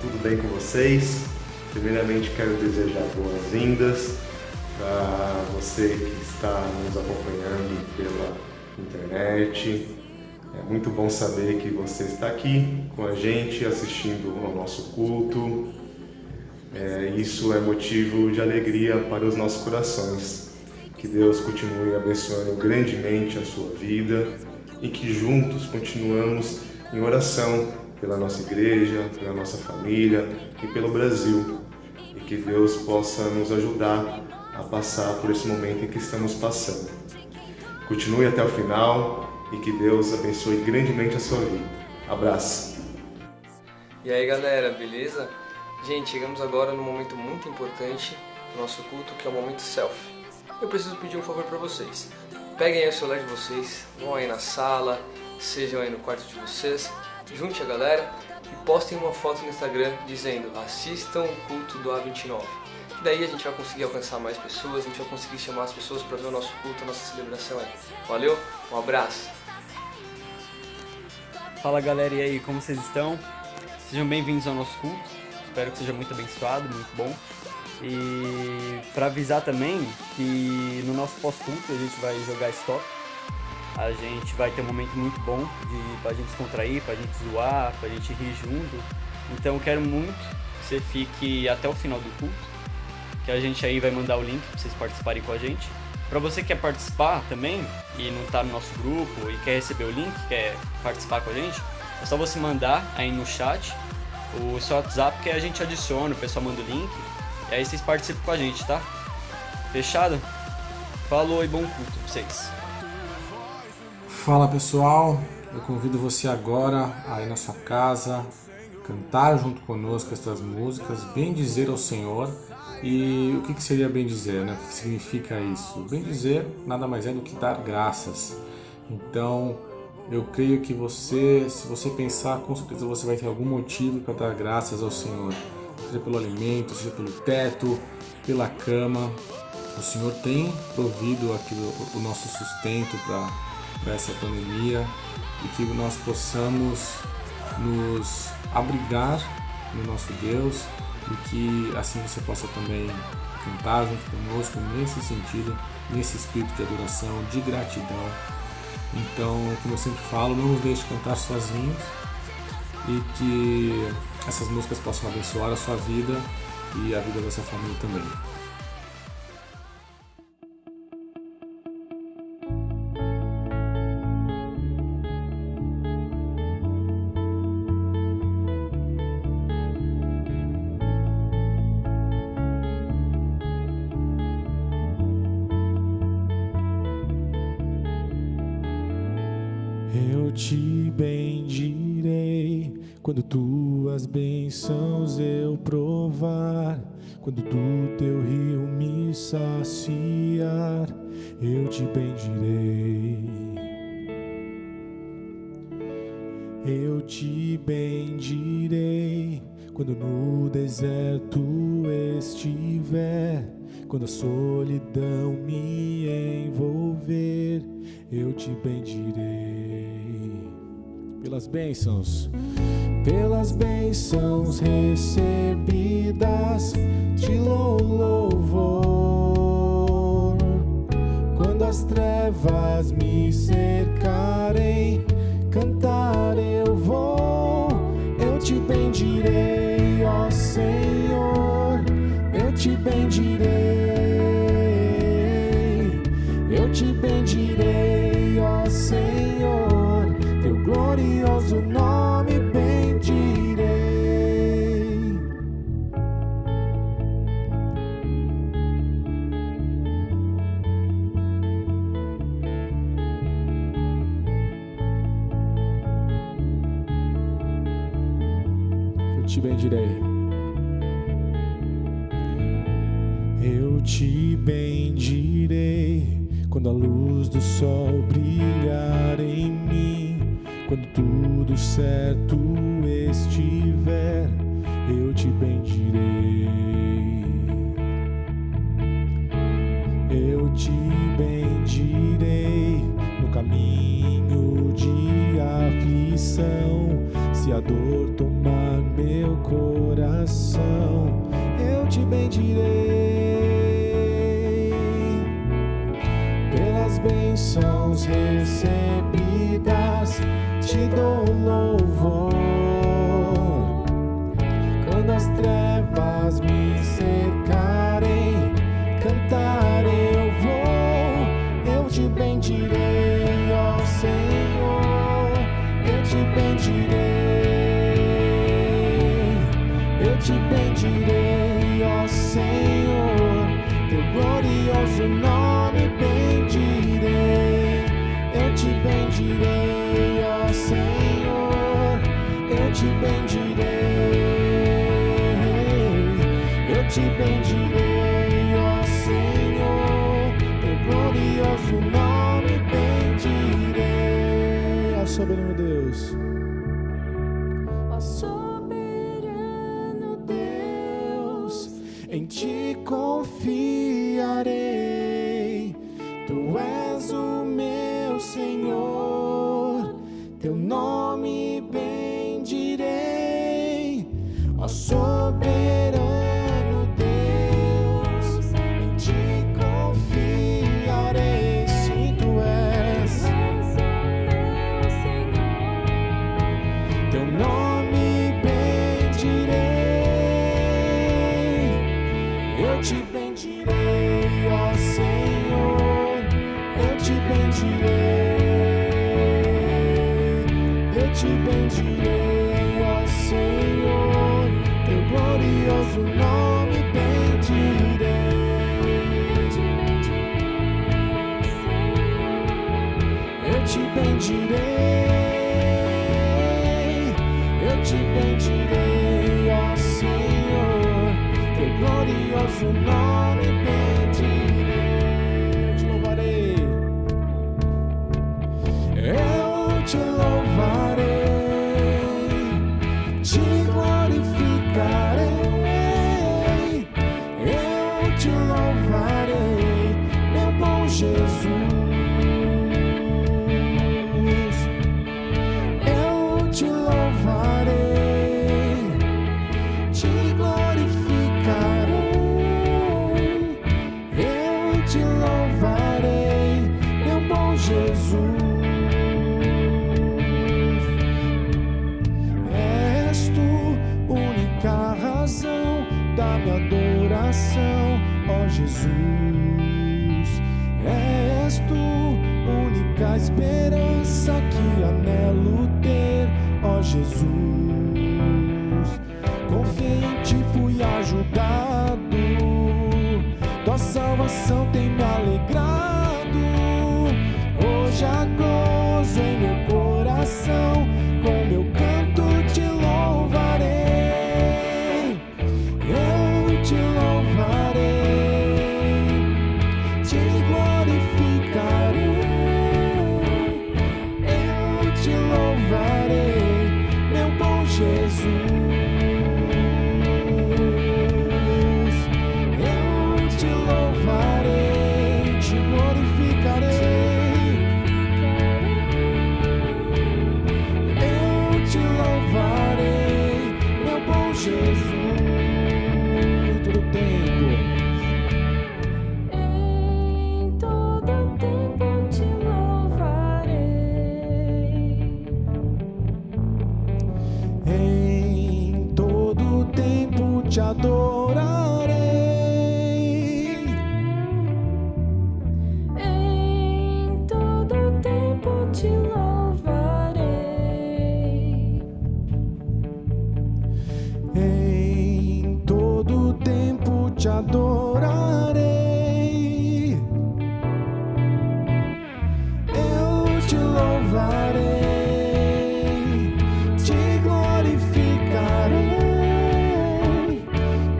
tudo bem com vocês? Primeiramente quero desejar boas-vindas para você que está nos acompanhando pela internet. É muito bom saber que você está aqui com a gente assistindo ao nosso culto. Isso é motivo de alegria para os nossos corações. Que Deus continue abençoando grandemente a sua vida e que juntos continuamos em oração pela nossa igreja, pela nossa família e pelo Brasil. E que Deus possa nos ajudar a passar por esse momento em que estamos passando. Continue até o final e que Deus abençoe grandemente a sua vida. Abraço! E aí galera, beleza? Gente, chegamos agora num momento muito importante do nosso culto, que é o momento selfie. Eu preciso pedir um favor para vocês. Peguem aí o celular de vocês, vão aí na sala, sejam aí no quarto de vocês, junte a galera e postem uma foto no Instagram dizendo: assistam o culto do A29. E daí a gente vai conseguir alcançar mais pessoas, a gente vai conseguir chamar as pessoas para ver o nosso culto, a nossa celebração aí. Valeu, um abraço! Fala galera, e aí, como vocês estão? Sejam bem-vindos ao nosso culto, espero que seja muito abençoado, muito bom. E para avisar também que no nosso pós-culto a gente vai jogar stop, a gente vai ter um momento muito bom pra gente descontrair, pra gente zoar, pra gente rir junto. Então eu quero muito que você fique até o final do culto, que a gente aí vai mandar o link pra vocês participarem com a gente. Pra você que quer participar também e não tá no nosso grupo e quer receber o link, quer participar com a gente, é só você mandar aí no chat o seu WhatsApp que a gente adiciona, o pessoal manda o link. E aí vocês participam com a gente, tá? Fechado? Falou e bom culto pra vocês. Fala pessoal, eu convido você agora a ir na sua casa, cantar junto conosco estas músicas, bendizer ao Senhor. E o que seria bendizer, né? O que significa isso? Bendizer nada mais é do que dar graças. Então, eu creio que se você pensar, com certeza você vai ter algum motivo para dar graças ao Senhor. Seja pelo alimento, seja pelo teto, pela cama. O Senhor tem provido aqui o nosso sustento para essa pandemia e que nós possamos nos abrigar no nosso Deus e que assim você possa também cantar junto conosco nesse sentido, nesse espírito de adoração, de gratidão. Então, como eu sempre falo, não nos deixe cantar sozinhos e que essas músicas possam abençoar a sua vida e a vida da sua família também. Eu te bendirei quando tuas bênçãos eu provar, quando do teu rio me saciar, eu te bendirei. Eu te bendirei quando no deserto estiver, quando a solidão me envolver, eu te bendirei. Pelas bênçãos recebidas, te louvor. Quando as trevas me cercarem, cantar eu vou. Eu te bendirei, ó Senhor, eu te bendirei. Eu te bendirei, ó Senhor, teu glorioso nome bendirei. Eu te bendirei. Eu te bendirei quando a luz do sol brilhar em mim, quando tudo certo estiver, eu te bendirei. Eu te bendirei no caminho de aflição, se a dor tomar meu coração, coração, eu te bendirei. Pelas bênçãos recebidas, te dou louvor. Quando as trevas me cercarem, cantar eu vou, eu te bendirei, ó Senhor, eu te bendirei, eu te bendirei, ó Senhor, teu glorioso nome bendirei, eu te bendirei, ó Senhor, eu te bendirei, eu te bendirei, ó Senhor, teu glorioso nome bendirei. Ó soberano Deus, ó soberano Deus, em ti confiarei. Tu és o meu Senhor, teu nome bendirei. Ó soberano Deus, em ti confiarei. Sim, tu és o meu Senhor, teu nome bendirei. Eu te bendirei, ó Senhor, eu te bendirei, eu te bendirei, ó Senhor, teu glorioso nome bendirei. Eu te bendirei, eu te bendirei, ó Senhor, teu glorioso nome bendirei. Eu te louvarei, eu te louvarei, te glorificarei, eu te louvarei, meu bom Jesus. Eu te louvarei, te glorificarei, eu te louvarei, meu bom Jesus. És tu única razão da minha adoração, ó Jesus. És tu única esperança que anelo ter, ó Jesus. Confiei em ti, fui ajudado, tua salvação tem me alegrado. Hoje há gozo em meu coração, com meu canto te louvarei, eu te louvarei, te glorificarei, eu te louvarei, meu bom Jesus. Eu te louvarei, te glorificarei, eu te louvarei, meu bom Jesus. Todo tempo, Em todo tempo te louvarei. em todo tempo te adorarei. Em todo tempo te louvarei. Em todo tempo te adorarei. Eu te louvarei, te glorificarei.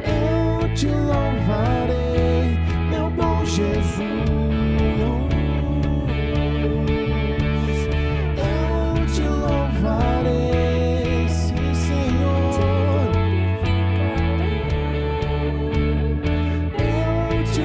Eu te louvarei, meu bom Jesus. Eu te louvarei, sim, Senhor. Eu te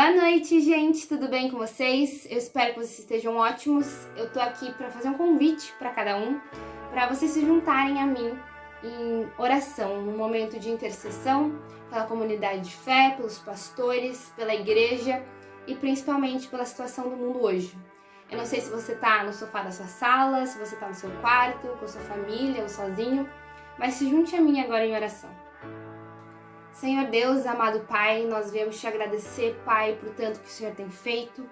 Boa noite, gente, tudo bem com vocês? Eu espero que vocês estejam ótimos. Eu tô aqui para fazer um convite para cada um, para vocês se juntarem a mim em oração, num momento de intercessão pela comunidade de fé, pelos pastores, pela igreja e principalmente pela situação do mundo hoje. Eu não sei se você tá no sofá da sua sala, se você tá no seu quarto, com sua família ou sozinho, mas se junte a mim agora em oração. Senhor Deus, amado Pai, nós viemos te agradecer, Pai, por tanto que o Senhor tem feito,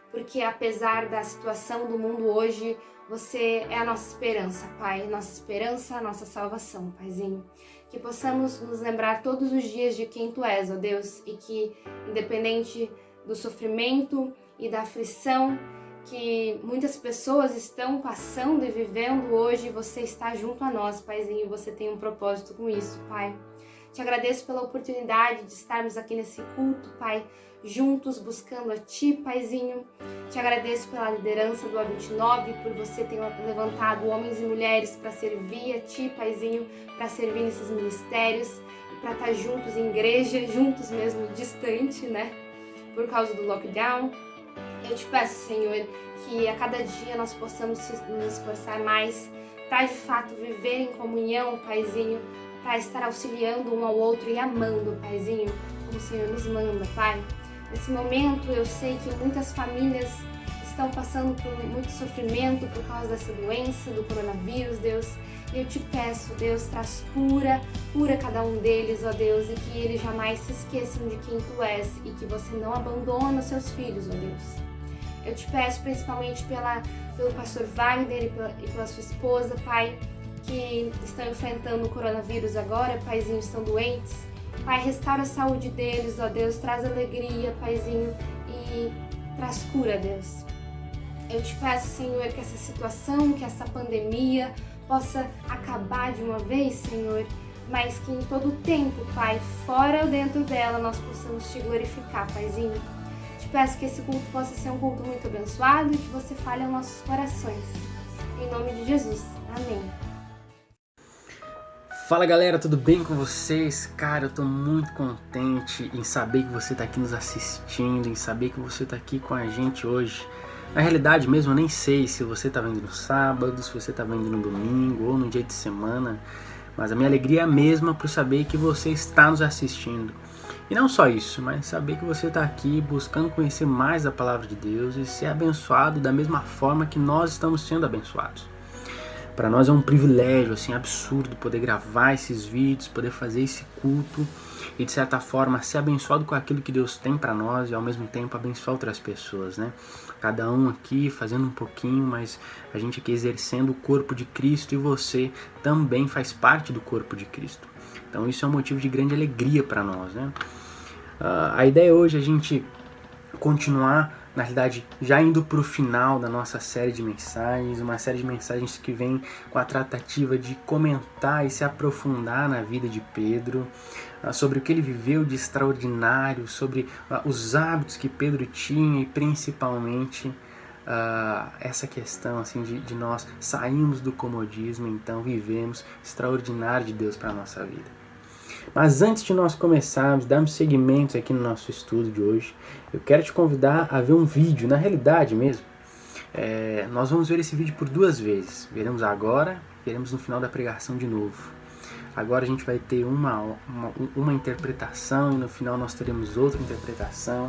porque apesar da situação do mundo hoje, você é a nossa esperança, Pai, nossa esperança, nossa salvação, Paizinho. Que possamos nos lembrar todos os dias de quem Tu és, ó Deus, e que, independente do sofrimento e da aflição que muitas pessoas estão passando e vivendo hoje, você está junto a nós, Paizinho, e você tem um propósito com isso, Pai. Te agradeço pela oportunidade de estarmos aqui nesse culto, Pai, juntos buscando a Ti, Paizinho. Te agradeço pela liderança do A29, por você ter levantado homens e mulheres para servir a Ti, Paizinho, para servir nesses ministérios e para estar juntos em igreja, juntos mesmo, distante, né, por causa do lockdown. Eu te peço, Senhor, que a cada dia nós possamos nos esforçar mais para de fato viver em comunhão, Paizinho, para estar auxiliando um ao outro e amando, Paizinho, como o Senhor nos manda, Pai. Nesse momento eu sei que muitas famílias estão passando por muito sofrimento por causa dessa doença, do coronavírus, Deus. E eu te peço, Deus, traz cura cada um deles, ó Deus, e que eles jamais se esqueçam de quem Tu és e que você não abandona os seus filhos, ó Deus. Eu te peço principalmente pelo pastor Wagner e pela sua esposa, Pai, que estão enfrentando o coronavírus agora, Paizinho, estão doentes. Pai, restaura a saúde deles, ó Deus, traz alegria, Paizinho, e traz cura, Deus. Eu te peço, Senhor, que essa situação, que essa pandemia possa acabar de uma vez, Senhor, mas que em todo o tempo, Pai, fora ou dentro dela, nós possamos Te glorificar, Paizinho. Te peço que esse culto possa ser um culto muito abençoado e que você fale aos nossos corações. Em nome de Jesus. Amém. Fala galera, tudo bem com vocês? Cara, eu tô muito contente em saber que você tá aqui nos assistindo, em saber que você tá aqui com a gente hoje. Na realidade mesmo, eu nem sei se você tá vendo no sábado, se você tá vendo no domingo ou no dia de semana, mas a minha alegria é a mesma por saber que você está nos assistindo. E não só isso, mas saber que você tá aqui buscando conhecer mais a palavra de Deus e ser abençoado da mesma forma que nós estamos sendo abençoados. Para nós é um privilégio assim, absurdo poder gravar esses vídeos, poder fazer esse culto e de certa forma ser abençoado com aquilo que Deus tem para nós e ao mesmo tempo abençoar outras pessoas, né? Cada um aqui fazendo um pouquinho, mas a gente aqui exercendo o corpo de Cristo e você também faz parte do corpo de Cristo. Então isso é um motivo de grande alegria para nós, né? A ideia hoje é a gente continuar, na realidade, já indo para o final da nossa série de mensagens, uma série de mensagens que vem com a tratativa de comentar e se aprofundar na vida de Pedro, sobre o que ele viveu de extraordinário, sobre os hábitos que Pedro tinha e principalmente essa questão assim, de nós sairmos do comodismo, então vivemos extraordinário de Deus para a nossa vida. Mas antes de nós começarmos, darmos seguimento aqui no nosso estudo de hoje, eu quero te convidar a ver um vídeo, na realidade mesmo, nós vamos ver esse vídeo por 2 vezes, veremos agora, veremos no final da pregação de novo. Agora a gente vai ter uma interpretação e no final nós teremos outra interpretação,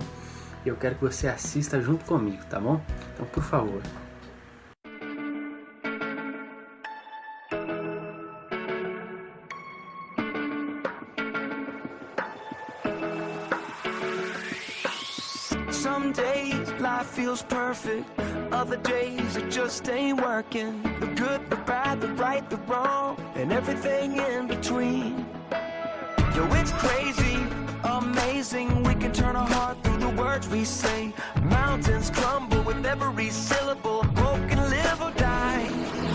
e eu quero que você assista junto comigo, tá bom? Então, por favor. Some days life feels perfect, other days it just ain't working. The good, the bad, the right, the wrong, and everything in between. Yo, it's crazy, amazing, we can turn our heart through the words we say. Mountains crumble with every syllable, broken live or die.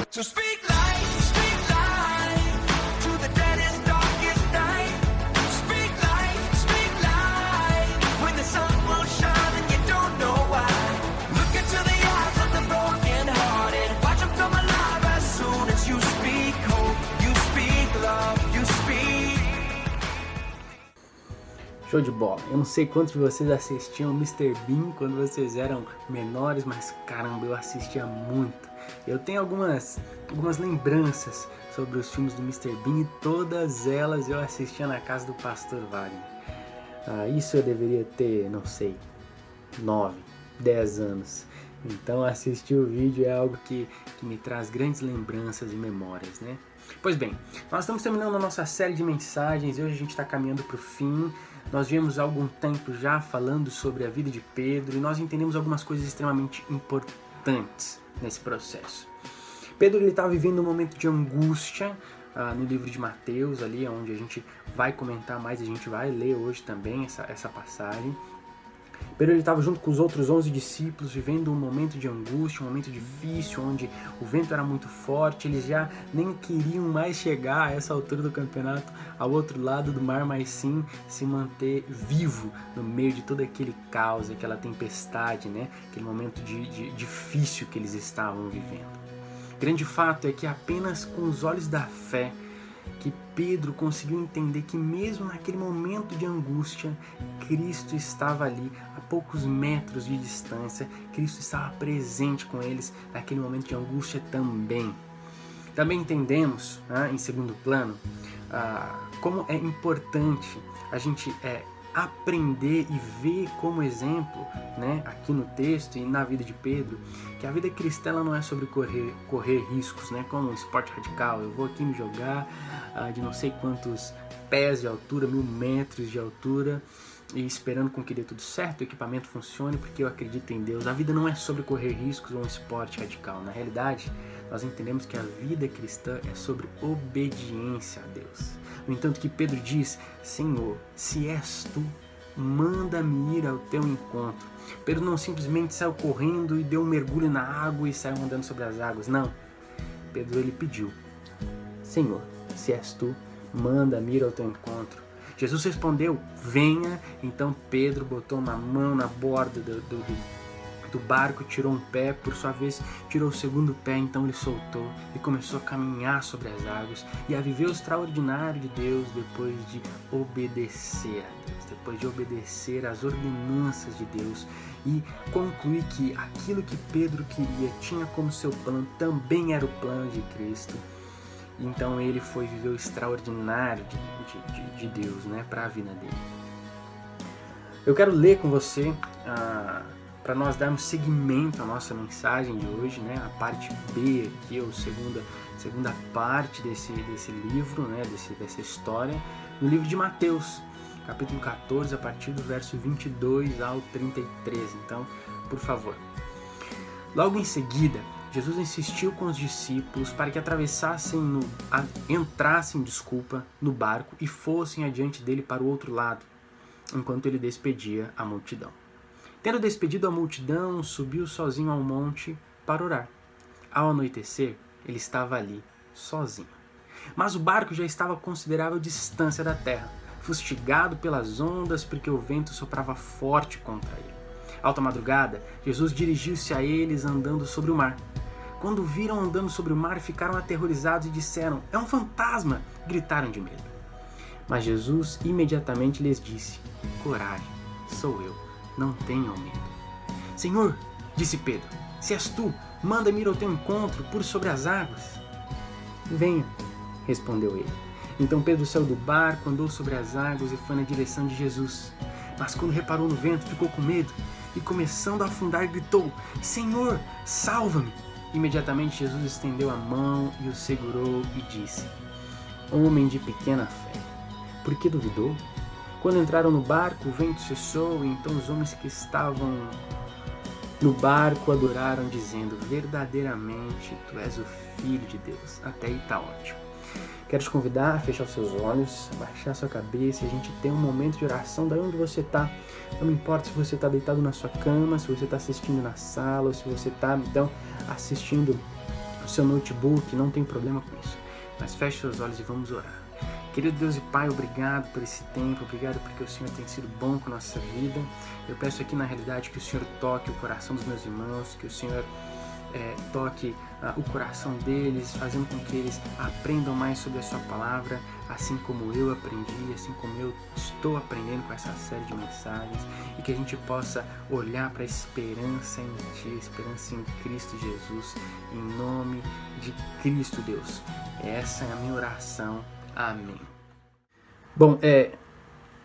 So speak life to the deadest, darkest night. Speak life, when the sun will shine and you don't know why. Look into the eyes of the broken hearted, watch them come alive as soon as you speak hope, you speak love, you speak. Show de bola. Eu não sei quantos de vocês assistiam Mr. Bean quando vocês eram menores, mas caramba, eu assistia muito. Eu tenho algumas lembranças sobre os filmes do Mr. Bean e todas elas eu assistia na casa do Pastor Wagner. Isso eu deveria ter, não sei, 9, 10 anos. Então assistir o vídeo é algo que me traz grandes lembranças e memórias, né? Pois bem, nós estamos terminando a nossa série de mensagens e hoje a gente está caminhando para o fim. Nós viemos há algum tempo já falando sobre a vida de Pedro e nós entendemos algumas coisas extremamente importantes nesse processo. Pedro estava vivendo um momento de angústia no livro de Mateus, ali onde a gente vai comentar mais, a gente vai ler hoje também essa passagem. Pedro estava junto com os outros 11 discípulos, vivendo um momento de angústia, um momento difícil, onde o vento era muito forte, eles já nem queriam mais chegar a essa altura do campeonato ao outro lado do mar, mas sim se manter vivo no meio de todo aquele caos, aquela tempestade, né? Aquele momento de difícil que eles estavam vivendo. O grande fato é que apenas com os olhos da fé que Pedro conseguiu entender que mesmo naquele momento de angústia, Cristo estava ali a poucos metros de distância, Cristo estava presente com eles naquele momento de angústia também. Também entendemos, em segundo plano, como é importante a gente aprender e ver como exemplo, né, aqui no texto e na vida de Pedro, que a vida cristã ela não é sobre correr riscos, né, como um esporte radical. Eu vou aqui me jogar de não sei quantos pés de altura, 1000 metros de altura, e esperando com que dê tudo certo, o equipamento funcione, porque eu acredito em Deus. A vida não é sobre correr riscos ou um esporte radical. Na realidade, nós entendemos que a vida cristã é sobre obediência a Deus. No entanto que Pedro diz: Senhor, se és tu, manda-me ir ao teu encontro. Pedro não simplesmente saiu correndo e deu um mergulho na água e saiu andando sobre as águas. Não. Pedro ele pediu: Senhor, se és tu, manda-me ir ao teu encontro. Jesus respondeu: venha. Então Pedro botou uma mão na borda do barco, tirou um pé, por sua vez tirou o segundo pé, então ele soltou e começou a caminhar sobre as águas e a viver o extraordinário de Deus depois de obedecer a Deus, depois de obedecer às ordenanças de Deus e concluir que aquilo que Pedro queria tinha como seu plano também era o plano de Cristo. Então ele foi viver o extraordinário de Deus, né, para a vida dele. Eu quero ler com você para nós darmos seguimento à nossa mensagem de hoje, né, a parte B aqui, ou segunda parte desse livro, né, dessa história, no livro de Mateus, capítulo 14, a partir do verso 22 ao 33. Então, por favor. Logo em seguida, Jesus insistiu com os discípulos para que entrassem no barco e fossem adiante dele para o outro lado, enquanto ele despedia a multidão. Tendo despedido a multidão, subiu sozinho ao monte para orar. Ao anoitecer, ele estava ali, sozinho. Mas o barco já estava a considerável distância da terra, fustigado pelas ondas porque o vento soprava forte contra ele. Alta madrugada, Jesus dirigiu-se a eles andando sobre o mar. Quando o viram andando sobre o mar, ficaram aterrorizados e disseram: é um fantasma! Gritaram de medo. Mas Jesus imediatamente lhes disse: coragem, sou eu, não tenham medo. Senhor, disse Pedro, se és tu, manda-me ir ao teu encontro por sobre as águas. Venha, respondeu ele. Então Pedro saiu do barco, andou sobre as águas e foi na direção de Jesus. Mas quando reparou no vento, ficou com medo e, começando a afundar, gritou: Senhor, salva-me! Imediatamente Jesus estendeu a mão e o segurou e disse: homem de pequena fé, por que duvidou? Quando entraram no barco, o vento cessou e então os homens que estavam no barco adoraram, dizendo: verdadeiramente tu és o Filho de Deus. Até aí tá ótimo. Quero te convidar a fechar os seus olhos, abaixar sua cabeça e a gente tem um momento de oração daí onde você está. Não importa se você está deitado na sua cama, se você está assistindo na sala, ou se você está então assistindo no seu notebook, não tem problema com isso. Mas feche seus olhos e vamos orar. Querido Deus e Pai, obrigado por esse tempo, obrigado porque o Senhor tem sido bom com a nossa vida. Eu peço aqui na realidade que o Senhor toque o coração dos meus irmãos, que o Senhor toque o coração deles, fazendo com que eles aprendam mais sobre a sua palavra, assim como eu aprendi, assim como eu estou aprendendo com essa série de mensagens, e que a gente possa olhar para a esperança em Ti, a esperança em Cristo Jesus, em nome de Cristo, Deus. Essa é a minha oração. Amém. Bom,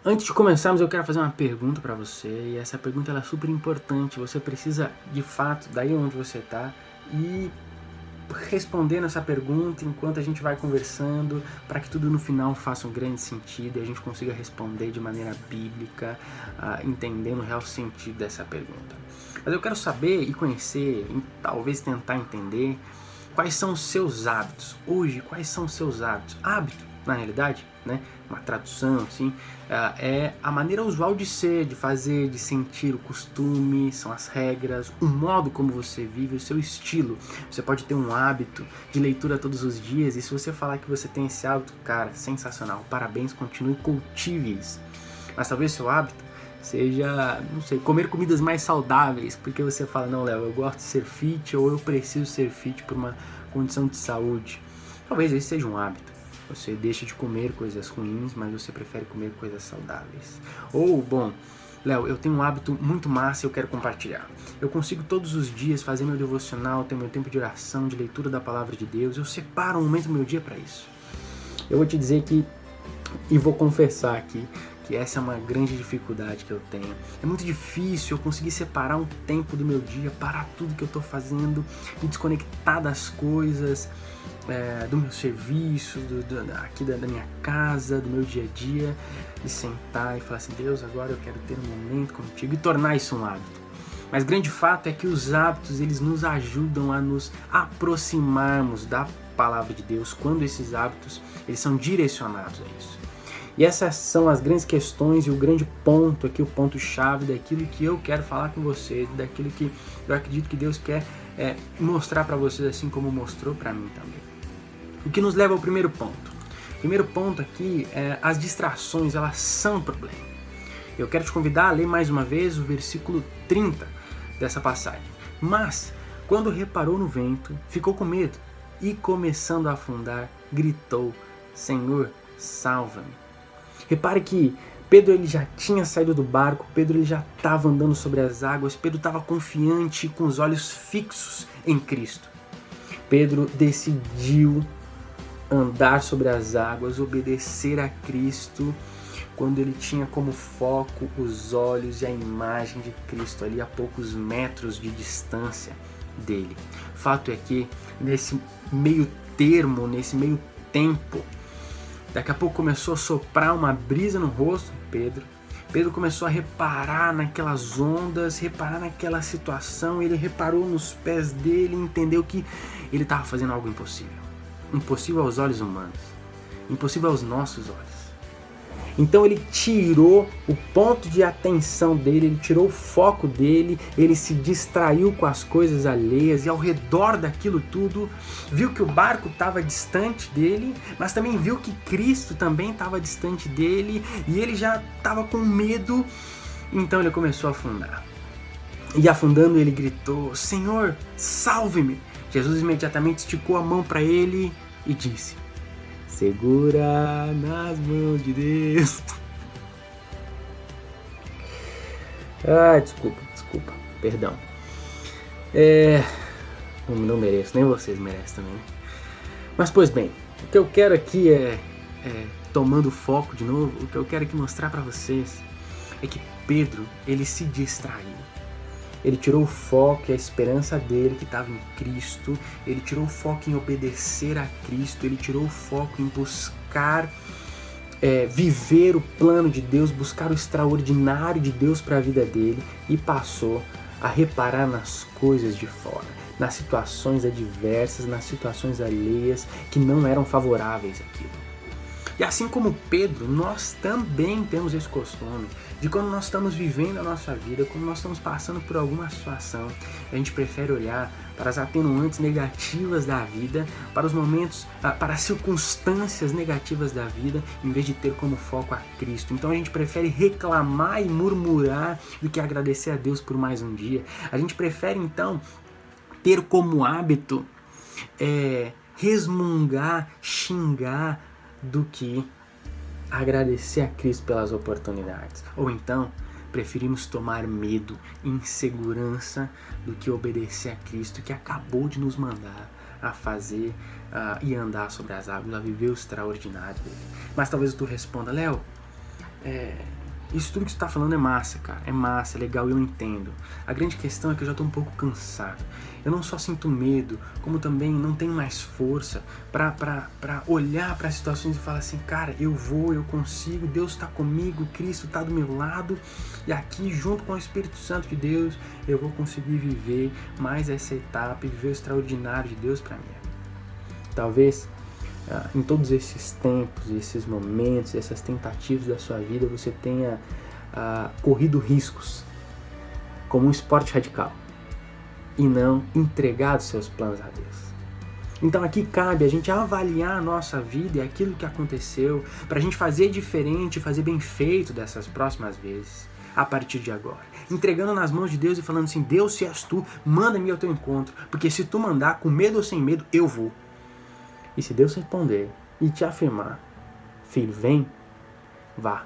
antes de começarmos, eu quero fazer uma pergunta para você, e essa pergunta ela é super importante. Você precisa, de fato, daí onde você está, e respondendo essa pergunta enquanto a gente vai conversando, para que tudo no final faça um grande sentido e a gente consiga responder de maneira bíblica, entendendo o real sentido dessa pergunta. Mas eu quero saber e conhecer, e talvez tentar entender, quais são os seus hábitos. Hoje, quais são os seus hábitos? Hábito, na realidade, né? Uma tradução assim, é a maneira usual de ser, de fazer, de sentir, o costume, são as regras, o modo como você vive, o seu estilo. Você pode ter um hábito de leitura todos os dias, e se você falar que você tem esse hábito, cara, sensacional, parabéns, continue, cultive isso. Mas talvez seu hábito seja, não sei, comer comidas mais saudáveis, porque você fala, não, Léo, eu gosto de ser fit, ou eu preciso ser fit por uma condição de saúde. Talvez esse seja um hábito. Você deixa de comer coisas ruins, mas você prefere comer coisas saudáveis. Ou, bom, Léo, eu tenho um hábito muito massa e eu quero compartilhar. Eu consigo todos os dias fazer meu devocional, ter meu tempo de oração, de leitura da palavra de Deus. Eu separo um momento do meu dia para isso. Eu vou te dizer que, e vou confessar aqui, que essa é uma grande dificuldade que eu tenho. É muito difícil eu conseguir separar um tempo do meu dia, parar tudo que eu estou fazendo, me desconectar das coisas, do meu serviço, aqui da minha casa, do meu dia a dia, e sentar e falar assim, Deus, agora eu quero ter um momento contigo, e tornar isso um hábito. Mas grande fato é que os hábitos, eles nos ajudam a nos aproximarmos da palavra de Deus, quando esses hábitos, eles são direcionados a isso. E essas são as grandes questões e o grande ponto aqui, o ponto-chave daquilo que eu quero falar com vocês, daquilo que eu acredito que Deus quer mostrar para vocês, assim como mostrou para mim também. O que nos leva ao primeiro ponto. O primeiro ponto aqui é as distrações, elas são um problema. Eu quero te convidar a ler mais uma vez o versículo 30 dessa passagem. Mas, quando reparou no vento, ficou com medo e, começando a afundar, gritou, Senhor, salva-me. Repare que Pedro ele já tinha saído do barco, Pedro ele já estava andando sobre as águas, Pedro estava confiante, com os olhos fixos em Cristo. Pedro decidiu andar sobre as águas, obedecer a Cristo, quando ele tinha como foco os olhos e a imagem de Cristo ali a poucos metros de distância dele. Fato é que nesse meio termo, nesse meio tempo, daqui a pouco começou a soprar uma brisa no rosto de Pedro. Pedro começou a reparar naquelas ondas, reparar naquela situação. Ele reparou nos pés dele e entendeu que ele estava fazendo algo impossível. Impossível aos olhos humanos. Impossível aos nossos olhos. Então ele tirou o ponto de atenção dele, ele tirou o foco dele, ele se distraiu com as coisas alheias e ao redor daquilo tudo, viu que o barco estava distante dele, mas também viu que Cristo também estava distante dele e ele já estava com medo, então ele começou a afundar. E afundando ele gritou, Senhor, salve-me! Jesus imediatamente esticou a mão para ele e disse, segura nas mãos de Deus. Desculpa, perdão. Não mereço, nem vocês merecem também. Mas pois bem, o que eu quero aqui tomando foco de novo, o que eu quero aqui mostrar para vocês é que Pedro, ele se distraiu. Ele tirou o foco e a esperança dele que estava em Cristo, ele tirou o foco em obedecer a Cristo, ele tirou o foco em buscar viver o plano de Deus, buscar o extraordinário de Deus para a vida dele e passou a reparar nas coisas de fora, nas situações adversas, nas situações alheias que não eram favoráveis àquilo. E assim como Pedro, nós também temos esse costume de quando nós estamos vivendo a nossa vida, quando nós estamos passando por alguma situação, a gente prefere olhar para as atenuantes negativas da vida, para os momentos, para as circunstâncias negativas da vida, em vez de ter como foco a Cristo. Então a gente prefere reclamar e murmurar do que agradecer a Deus por mais um dia. A gente prefere então ter como hábito resmungar, xingar, do que agradecer a Cristo pelas oportunidades. Ou então, preferimos tomar medo e insegurança do que obedecer a Cristo, que acabou de nos mandar a fazer e andar sobre as águas, a viver o extraordinário dele. Mas talvez tu responda: Léo, isso tudo que tu tá falando é massa, cara. É massa, é legal, eu entendo. A grande questão é que eu já tô um pouco cansado. Eu não só sinto medo, como também não tenho mais força pra olhar para as situações e falar assim: cara, eu vou, eu consigo, Deus tá comigo, Cristo tá do meu lado, e aqui, junto com o Espírito Santo de Deus, eu vou conseguir viver mais essa etapa e viver o extraordinário de Deus pra mim. Talvez em todos esses tempos, esses momentos, essas tentativas da sua vida, você tenha corrido riscos como um esporte radical e não entregado seus planos a Deus. Então aqui cabe a gente avaliar a nossa vida e aquilo que aconteceu para a gente fazer diferente, fazer bem feito dessas próximas vezes, a partir de agora. Entregando nas mãos de Deus e falando assim: Deus, se és tu, manda-me ao teu encontro, porque se tu mandar, com medo ou sem medo, eu vou. E se Deus responder e te afirmar: filho, vem, vá.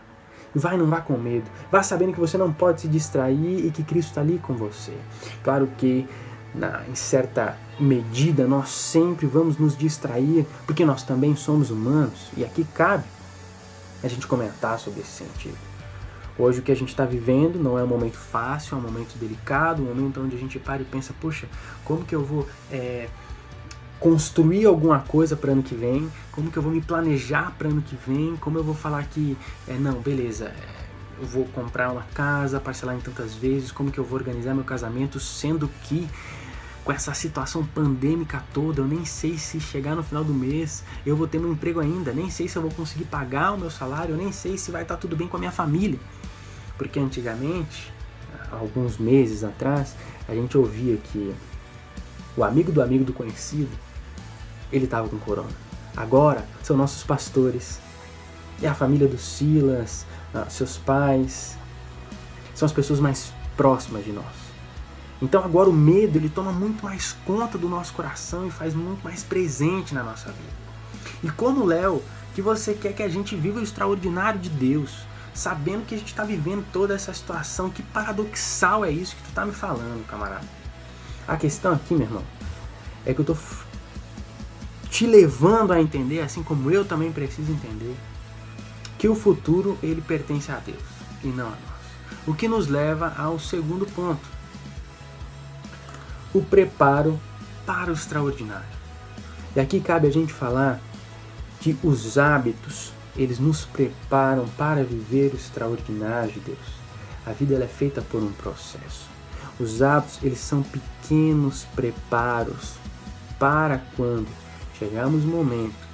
Vai, não vá com medo. Vá sabendo que você não pode se distrair e que Cristo está ali com você. Claro que, em certa medida, nós sempre vamos nos distrair, porque nós também somos humanos. E aqui cabe a gente comentar sobre esse sentido. Hoje o que a gente está vivendo não é um momento fácil, é um momento delicado, um momento onde a gente para e pensa: poxa, como que eu vou construir alguma coisa para ano que vem, como que eu vou me planejar para ano que vem, como eu vou falar que, não, beleza, eu vou comprar uma casa, parcelar em tantas vezes, como que eu vou organizar meu casamento, sendo que com essa situação pandêmica toda, eu nem sei se chegar no final do mês eu vou ter meu emprego ainda, nem sei se eu vou conseguir pagar o meu salário, eu nem sei se vai estar tudo bem com a minha família. Porque antigamente, alguns meses atrás, a gente ouvia que o amigo do conhecido, ele estava com corona. Agora são nossos pastores, é a família do Silas, seus pais, são as pessoas mais próximas de nós. Então agora o medo, ele toma muito mais conta do nosso coração e faz muito mais presente na nossa vida. E como, Léo, que você quer que a gente viva o extraordinário de Deus, sabendo que a gente está vivendo toda essa situação? Que paradoxal é isso que tu está me falando, camarada. A questão aqui, meu irmão, é que eu estou te levando a entender, assim como eu também preciso entender, que o futuro, ele pertence a Deus e não a nós. O que nos leva ao segundo ponto: o preparo para o extraordinário. E aqui cabe a gente falar que os hábitos, eles nos preparam para viver o extraordinário de Deus. A vida, ela é feita por um processo. Os hábitos, eles são pequenos preparos para quando chegarmos no momento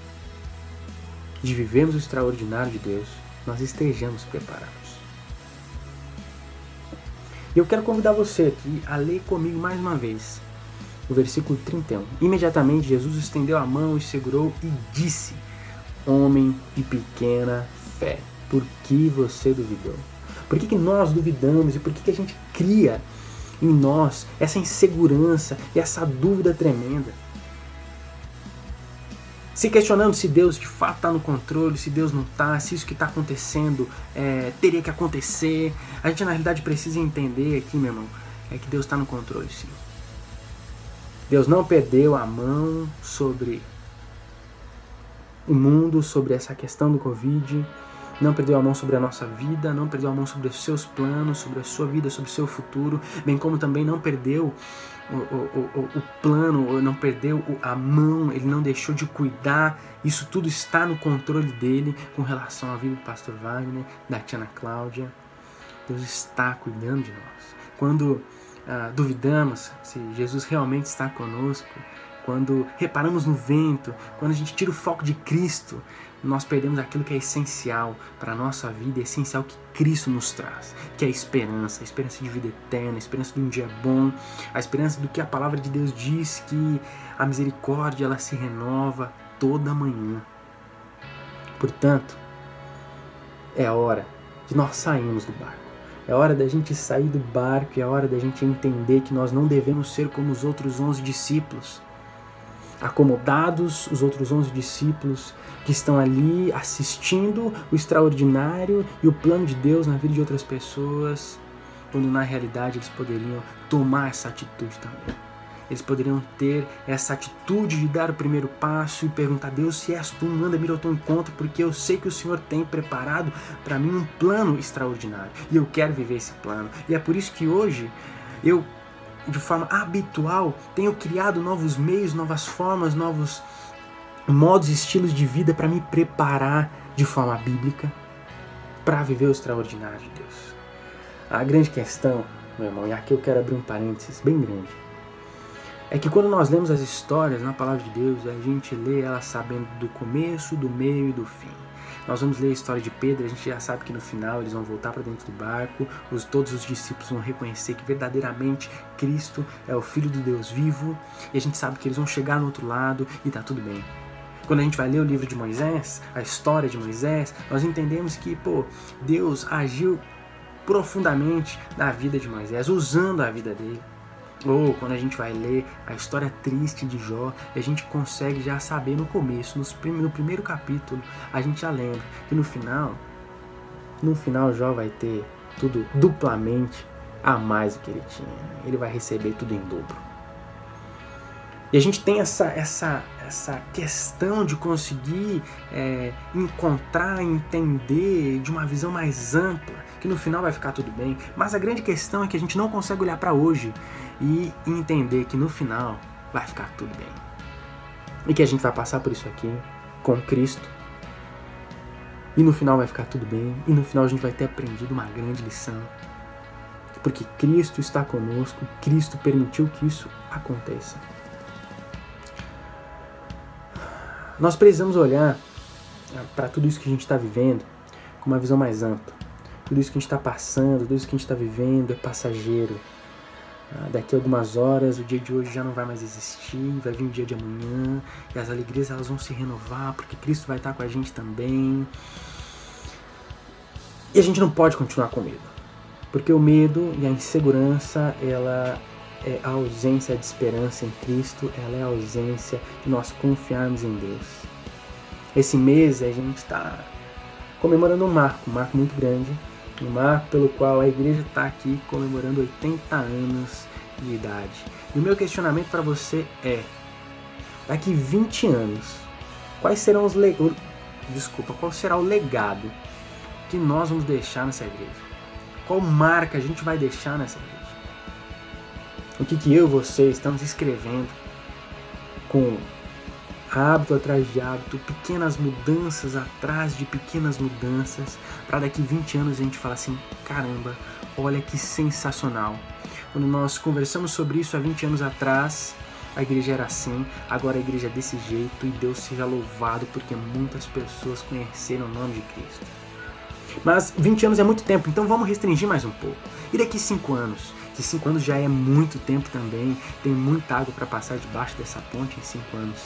de vivermos o extraordinário de Deus, nós estejamos preparados. E eu quero convidar você aqui a ler comigo mais uma vez o versículo 31. Imediatamente Jesus estendeu a mão e segurou e disse: homem de pequena fé, por que você duvidou? Por que nós duvidamos e por que a gente cria em nós essa insegurança e essa dúvida tremenda? Se questionando se Deus de fato está no controle, se Deus não está, se isso que está acontecendo teria que acontecer. A gente na realidade precisa entender aqui, meu irmão, é que Deus está no controle, sim. Deus não perdeu a mão sobre o mundo, sobre essa questão do Covid, não perdeu a mão sobre a nossa vida, não perdeu a mão sobre os seus planos, sobre a sua vida, sobre o seu futuro, bem como também não perdeu o plano, não perdeu a mão, ele não deixou de cuidar. Isso tudo está no controle dele com relação à vida do pastor Wagner, da Tiana Cláudia. Deus está cuidando de nós. Quando duvidamos se Jesus realmente está conosco, quando reparamos no vento, quando a gente tira o foco de Cristo, nós perdemos aquilo que é essencial para a nossa vida, é essencial que Cristo nos traz, que é a esperança de vida eterna, a esperança de um dia bom, a esperança do que a palavra de Deus diz, que a misericórdia, ela se renova toda manhã. Portanto, é a hora de nós sairmos do barco, É hora da gente sair do barco, é hora da gente entender que nós não devemos ser como os outros 11 discípulos. Acomodados, os outros 11 discípulos que estão ali assistindo o extraordinário e o plano de Deus na vida de outras pessoas, quando na realidade eles poderiam tomar essa atitude também. Eles poderiam ter essa atitude de dar o primeiro passo e perguntar: Deus, se és tu, manda-me ao teu encontro, porque eu sei que o Senhor tem preparado para mim um plano extraordinário e eu quero viver esse plano. E é por isso que hoje eu, de forma habitual, tenho criado novos meios, novas formas, novos modos e estilos de vida para me preparar de forma bíblica para viver o extraordinário de Deus. A grande questão, meu irmão, e aqui eu quero abrir um parênteses bem grande, é que quando nós lemos as histórias na Palavra de Deus, a gente lê elas sabendo do começo, do meio e do fim. Nós vamos ler a história de Pedro, a gente já sabe que no final eles vão voltar para dentro do barco, todos os discípulos vão reconhecer que verdadeiramente Cristo é o Filho do Deus vivo, e a gente sabe que eles vão chegar no outro lado e tá tudo bem. Quando a gente vai ler o livro de Moisés, a história de Moisés, nós entendemos que, Deus agiu profundamente na vida de Moisés, usando a vida dele. Ou quando a gente vai ler a história triste de Jó, a gente consegue já saber no começo, no primeiro capítulo, a gente já lembra que no final Jó vai ter tudo duplamente a mais do que ele tinha. Ele vai receber tudo em dobro. E a gente tem essa questão de conseguir encontrar, entender de uma visão mais ampla, que no final vai ficar tudo bem. Mas a grande questão é que a gente não consegue olhar para hoje e entender que no final vai ficar tudo bem. E que a gente vai passar por isso aqui com Cristo. E no final vai ficar tudo bem. E no final a gente vai ter aprendido uma grande lição. Porque Cristo está conosco. Cristo permitiu que isso aconteça. Nós precisamos olhar para tudo isso que a gente está vivendo com uma visão mais ampla. Tudo isso que a gente está passando, tudo isso que a gente está vivendo é passageiro. Daqui a algumas horas, o dia de hoje já não vai mais existir, vai vir o dia de amanhã, e as alegrias elas vão se renovar, porque Cristo vai estar com a gente também. E a gente não pode continuar com medo, porque o medo e a insegurança, ela é a ausência de esperança em Cristo, ela é a ausência de nós confiarmos em Deus. Esse mês a gente está comemorando um marco muito grande, um marco pelo qual a igreja está aqui comemorando 80 anos de idade. E o meu questionamento para você é: daqui 20 anos, qual será o legado que nós vamos deixar nessa igreja? Qual marca a gente vai deixar nessa igreja? O que eu e você estamos escrevendo com hábito atrás de hábito, pequenas mudanças atrás de pequenas mudanças, para daqui 20 anos a gente falar assim: caramba, olha que sensacional. Quando nós conversamos sobre isso há 20 anos atrás, a igreja era assim, agora a igreja é desse jeito, e Deus seja louvado porque muitas pessoas conheceram o nome de Cristo. Mas 20 anos é muito tempo, então vamos restringir mais um pouco. E daqui 5 anos? Que 5 anos já é muito tempo também, tem muita água para passar debaixo dessa ponte em 5 anos.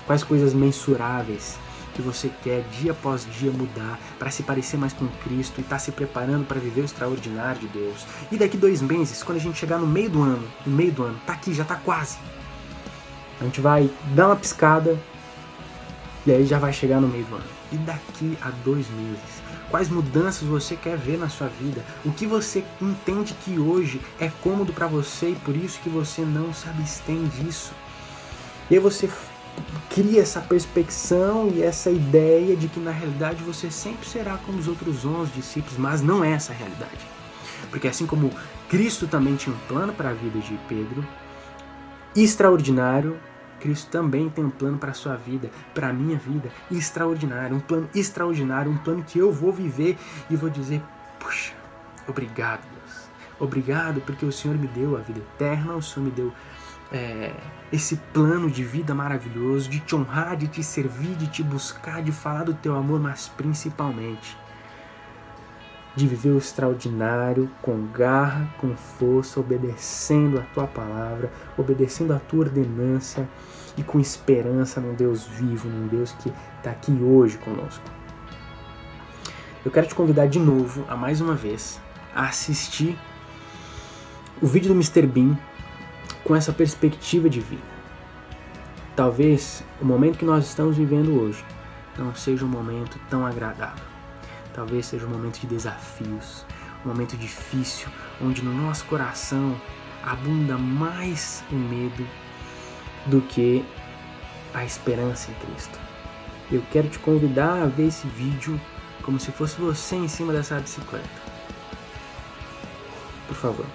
Quais coisas mensuráveis que você quer dia após dia mudar para se parecer mais com Cristo e estar se preparando para viver o extraordinário de Deus? E daqui 2 meses, quando a gente chegar no meio do ano, tá aqui, já tá quase. A gente vai dar uma piscada e aí já vai chegar no meio do ano. E daqui a 2 meses, quais mudanças você quer ver na sua vida? O que você entende que hoje é cômodo para você e por isso que você não se abstém disso? E aí você cria essa perspecção e essa ideia de que na realidade você sempre será como os outros 11 discípulos, mas não é essa a realidade. Porque assim como Cristo também tinha um plano para a vida de Pedro, extraordinário, Cristo também tem um plano para a sua vida, para a minha vida, extraordinário, um plano extraordinário, um plano que eu vou viver e vou dizer: puxa, obrigado, Deus. Obrigado porque o Senhor me deu a vida eterna, o Senhor me deu esse plano de vida maravilhoso, de te honrar, de te servir, de te buscar, de falar do teu amor, mas principalmente de viver o extraordinário com garra, com força, obedecendo a tua palavra, obedecendo a tua ordenança e com esperança num Deus vivo, num Deus que está aqui hoje conosco. Eu quero te convidar de novo, a mais uma vez, a assistir o vídeo do Mr. Bean com essa perspectiva de vida. Talvez o momento que nós estamos vivendo hoje não seja um momento tão agradável. Talvez seja um momento de desafios, um momento difícil, onde no nosso coração abunda mais o medo do que a esperança em Cristo. Eu quero te convidar a ver esse vídeo como se fosse você em cima dessa bicicleta. Por favor.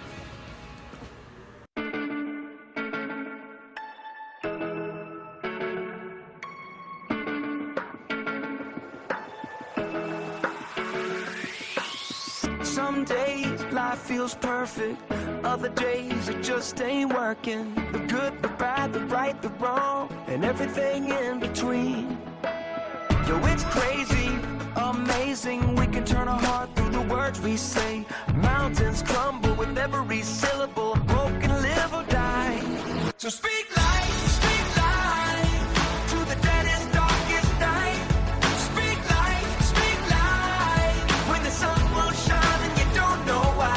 Some days life feels perfect, other days it just ain't working. The good, the bad, the right, the wrong, and everything in between. Yo, it's crazy, amazing, we can turn our heart through the words we say. Mountains crumble with every syllable, a broken live or die. So speak life to the deadest, darkest night. Speak life, when the sun won't shine and you don't know why.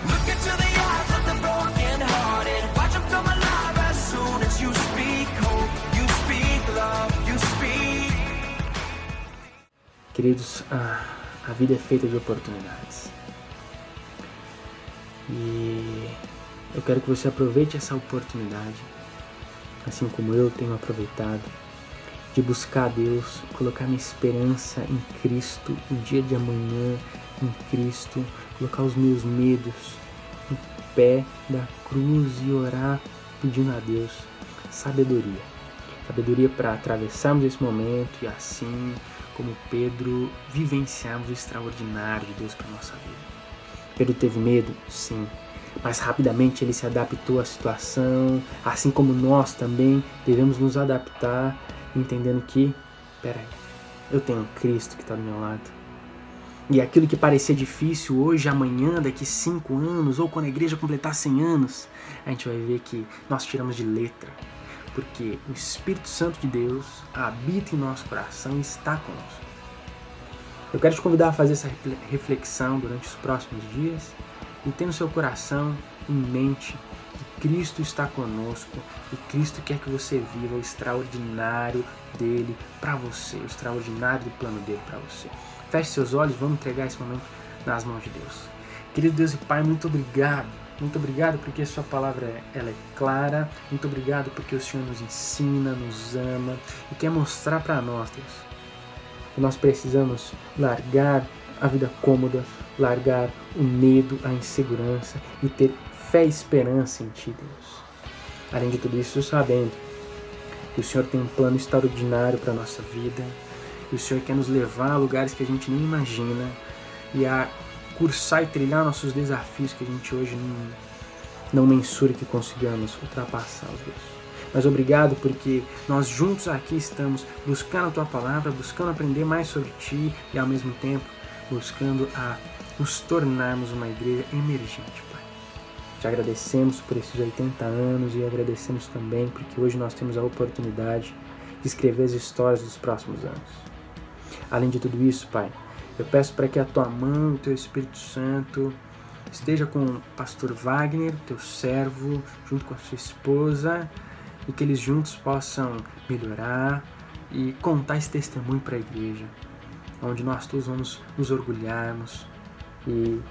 Look into the eyes of the broken hearted, watch them come alive as soon as you speak hope, you speak love, you speak. Queridos, a vida é feita de oportunidades. E eu quero que você aproveite essa oportunidade, assim como eu tenho aproveitado, de buscar a Deus, colocar minha esperança em Cristo, no dia de amanhã, em Cristo, colocar os meus medos no pé da cruz e orar pedindo a Deus sabedoria. Sabedoria para atravessarmos esse momento e assim, como Pedro, vivenciarmos o extraordinário de Deus para a nossa vida. Pedro teve medo? Sim. Mas rapidamente ele se adaptou à situação, assim como nós também devemos nos adaptar, entendendo que, peraí, eu tenho Cristo que está do meu lado. E aquilo que parecia difícil hoje, amanhã, daqui 5 anos, ou quando a igreja completar 100 anos, a gente vai ver que nós tiramos de letra, porque o Espírito Santo de Deus habita em nosso coração e está conosco. Eu quero te convidar a fazer essa reflexão durante os próximos dias e ter no seu coração em mente que Cristo está conosco e Cristo quer que você viva o extraordinário dele para você, o extraordinário do plano dele para você. Feche seus olhos, vamos entregar esse momento nas mãos de Deus. Querido Deus e Pai, muito obrigado. Muito obrigado porque a sua palavra ela é clara. Muito obrigado porque o Senhor nos ensina, nos ama e quer mostrar para nós, Deus, que nós precisamos largar a vida cômoda, largar o medo, a insegurança e ter fé e esperança em Ti, Deus. Além de tudo isso, sabendo que o Senhor tem um plano extraordinário para a nossa vida e o Senhor quer nos levar a lugares que a gente nem imagina e a cursar e trilhar nossos desafios que a gente hoje não mensura que consigamos ultrapassar, Deus. Mas obrigado porque nós juntos aqui estamos buscando a Tua palavra, buscando aprender mais sobre Ti e ao mesmo tempo buscando a nos tornarmos uma igreja emergente, Pai. Te agradecemos por esses 80 anos e agradecemos também porque hoje nós temos a oportunidade de escrever as histórias dos próximos anos. Além de tudo isso, Pai, eu peço para que a Tua mão, o Teu Espírito Santo esteja com o pastor Wagner, Teu servo, junto com a sua esposa, e que eles juntos possam melhorar e contar esse testemunho para a igreja, onde nós todos vamos nos orgulharmos e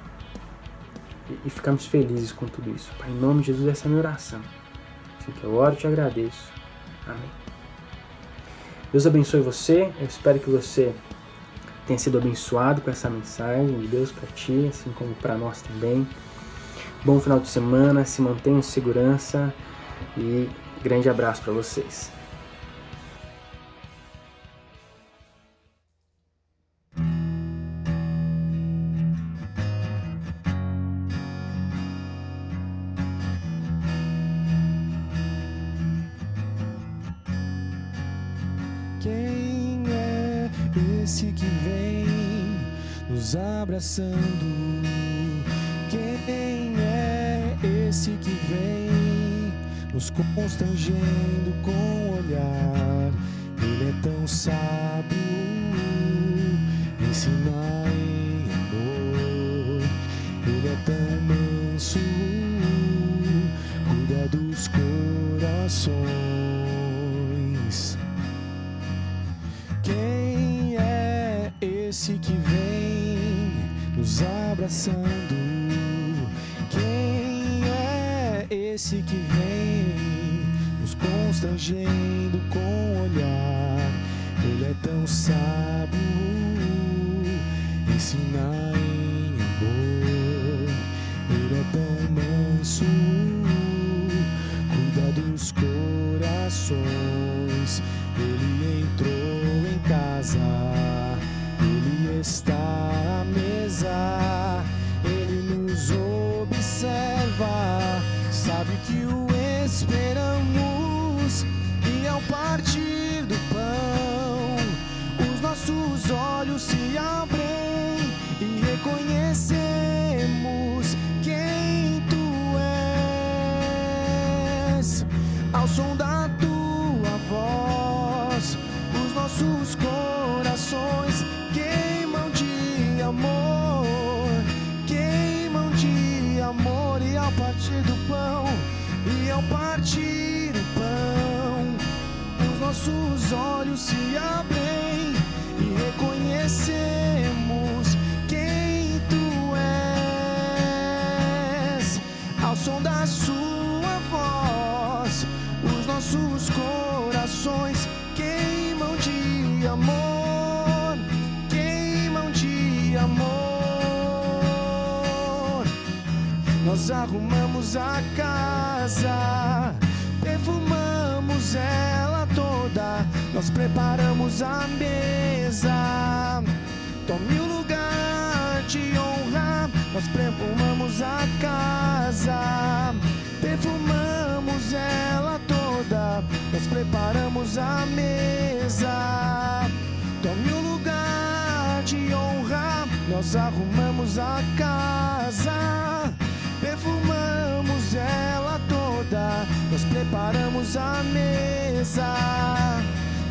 ficamos felizes com tudo isso. Pai, em nome de Jesus, essa é a minha oração. Assim que eu oro e te agradeço. Amém. Deus abençoe você. Eu espero que você tenha sido abençoado com essa mensagem de Deus para ti, assim como para nós também. Bom final de semana, se mantenha em segurança e grande abraço para vocês. Quem é esse que vem nos abraçando? Quem é esse que vem nos constrangendo com o olhar? Ele é tão sábio, ensina em amor. Ele corações. Quem é esse que vem nos abraçando? Quem é esse que vem nos constrangendo com o olhar? Ele é tão sábio, ensina em amor. Ele é tão manso, cuida dos corações. Ele entrou em casa, ele está à mesa, ele nos observa, sabe que o esperamos. E ao partir do pão, os nossos olhos se abrem e reconhecemos quem tu és. Ao som da tua voz, os nossos corações queimam de amor, queimam de amor. E ao partir do pão, e ao partir do pão, os nossos olhos se abrem e reconhecemos quem tu és. Ao som da sua voz, os nossos corações queimam de amor, queimam de amor. Nós arrumamos a casa, perfumamos ela toda, nós preparamos a mesa. Tome o lugar de honra, nós perfumamos a casa, perfumamos ela toda, nós preparamos a mesa. Tome o lugar de honra, nós arrumamos a casa, perfumamos ela toda, nós preparamos a mesa.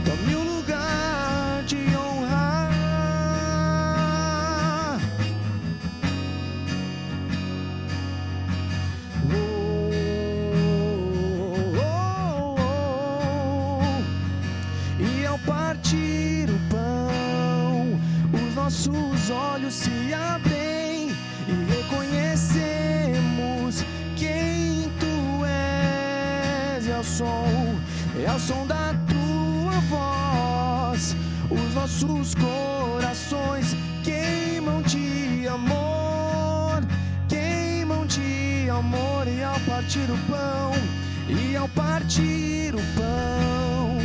Tome o lugar de honra. E ao partir o pão, os nossos olhos se abrem e reconhecemos quem tu és. É ao som da tua voz, os nossos corações queimam de amor, queimam de amor. E ao partir o pão, e ao partir o pão,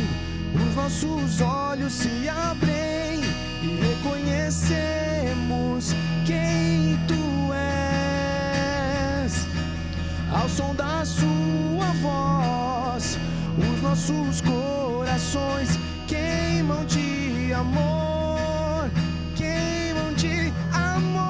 os nossos olhos se abrem e reconhecemos quem tu és. Ao som da sua voz, os nossos corações queimam de amor, queimam de amor.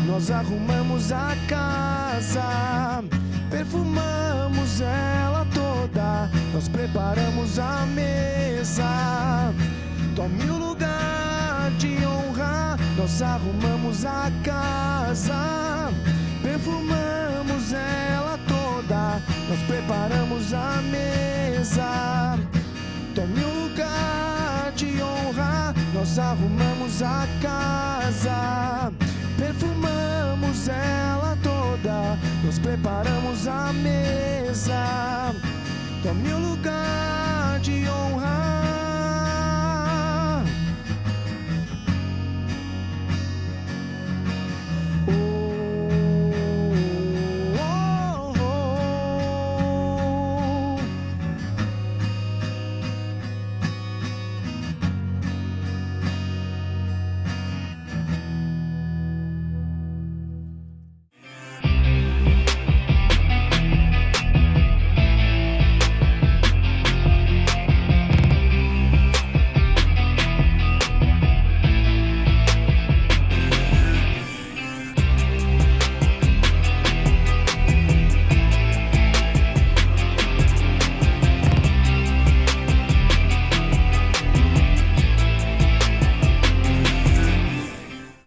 Nós arrumamos a casa, perfumamos ela toda, nós preparamos a mesa. Tome o lugar de honra, nós arrumamos a casa, perfumamos ela toda, nós preparamos a mesa. Tome o lugar de honra, nós arrumamos a casa, perfumamos ela toda, nós preparamos a mesa. Tome o lugar de honra.